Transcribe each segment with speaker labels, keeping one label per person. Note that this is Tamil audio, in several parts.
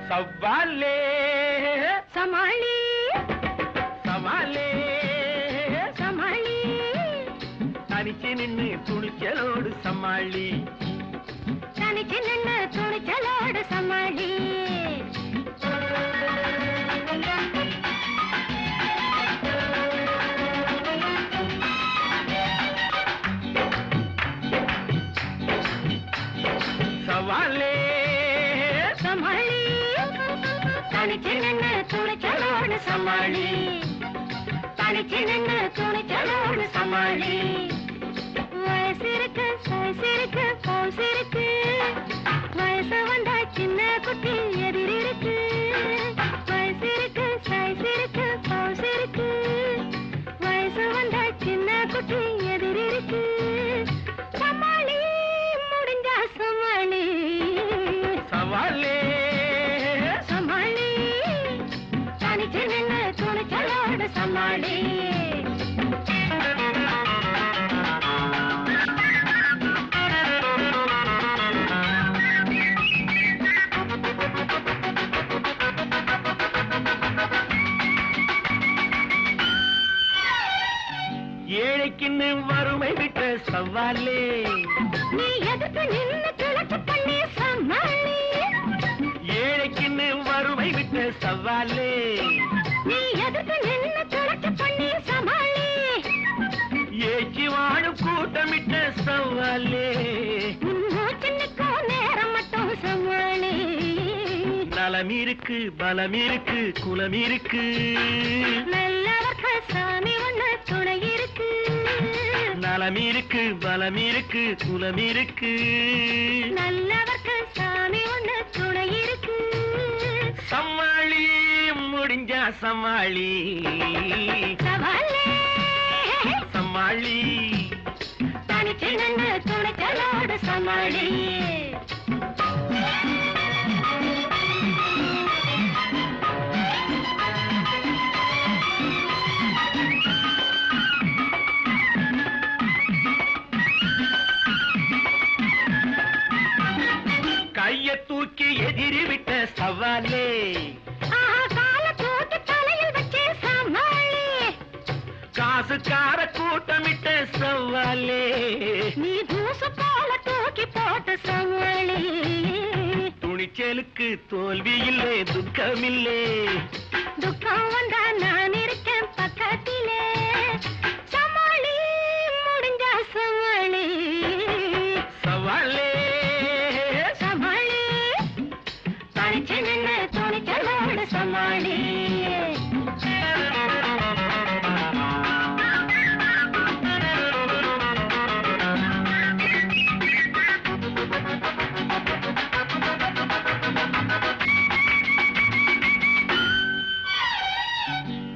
Speaker 1: சவாலே
Speaker 2: சமாளி
Speaker 1: சவாலே
Speaker 2: சமாளி
Speaker 1: தனிச்சு நின்னு துணிச்சலோடு சமாளி
Speaker 2: தனிச்சு நின்னு துணிச்சலோடு சமாளி
Speaker 1: சவாலே
Speaker 2: சமாளி தனிச்சு நின்னு துணிச்சலோடு சமாளி தனிச்சு நின்னு துணிச்சலோடு சமாளி வயசிருக்கு வயசிருக்கு போசிருக்கு வயசு வந்தா சின்ன குட்டி எதிரிருக்கு வயசிருக்கு வயசிருக்கு போசிருக்கு வயசு வந்தா சின்ன குட்டி எதிரிருக்கு சமாளி முடிஞ்சா சமாளி
Speaker 1: சவாலே
Speaker 2: சமாளி தனிச்சு நின்னு துணிச்சலோடு சமாளி
Speaker 1: ஏழைக்குன்னு வறுமை விட்ட சவாலே
Speaker 2: நீ எதுக்கு நின்னு கிழக்கு பண்ணி சமாளி
Speaker 1: ஏழைக்குன்னு வறுமை விட்ட சவாலே
Speaker 2: நீ எதுக்கு நின்னு கிழக்கு பண்ணி சமாளி
Speaker 1: ஏச்சி வாழும் கூட்டமிட்ட சவாலே
Speaker 2: மூச்சுன்னுக்கோ நேரம் மட்டும் சமாளி
Speaker 1: நலம் இருக்கு பலம் இருக்கு குலம் இருக்கு
Speaker 2: நல்லவர்கள் சாமி ஒண்ணு துணை இருக்கு
Speaker 1: நலம் இருக்கு பலம் இருக்கு குலம் இருக்கு
Speaker 2: நல்லவர்கள் சாமி ஒண்ணு துணை இருக்கு
Speaker 1: சமாளி முடிஞ்சா சமாளி
Speaker 2: சவாலே
Speaker 1: சமாளி
Speaker 2: தனிச்சு நின்னு துணிச்சலோடு சமாளி
Speaker 1: கைய தூக்கி எதிரி விட்ட சவாலே
Speaker 2: கால தூக்கி தலையில் வச்சு சமாளி
Speaker 1: காசுக்கார கூட்டமிட்ட சவாலே
Speaker 2: நீ தூசு போல தூக்கி போட்ட சமாளி
Speaker 1: துணிச்சலுக்கு தோல்வி இல்லை துக்கமில்லை
Speaker 2: துக்கம் வந்தா நான் இருக்கேன் பக்கத்திலே சமாளி முடிஞ்சா சமாளி
Speaker 1: சவாலே
Speaker 2: சமாளி தனிச்சு நின்னு துணிச்சலோடு சமாளி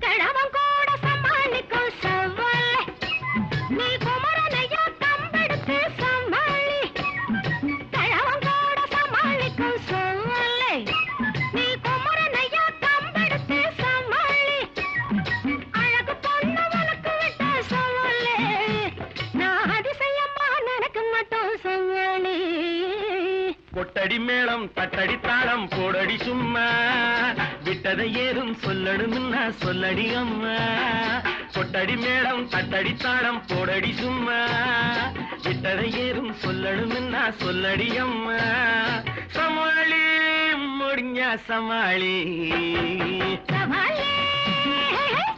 Speaker 2: கிழவன் கூட சமாளிக்கும் சவாலே நீ குமரனையா கம்பெடுத்து சமாளி கிழவன் கூட சமாளிக்கும் சவாலே நீ குமரனையா கம்பெடுத்து சமாளி அழகு பொண்ணு உனக்கு விட்ட சவாலே நான் அதிசயமா நினைக்க மாட்டோம் சவாலி
Speaker 1: கொட்டடி மேளம் தட்டடி தாளம் போடடி சும்மா விட்டதை ஏதும் சொல்லணும்னா சொல்லடி அம்மா கொட்டடி மேளம் தட்டடி தாளம் போடடி சும்மா விட்டதை ஏதும் சொல்லணும்னா சொல்லடி அம்மா சமாளி முடிஞ்சா சமாளி
Speaker 2: சவாலே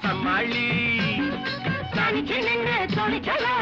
Speaker 1: சமாளி
Speaker 2: தனிச்சு நின்னு துணிச்சலோடு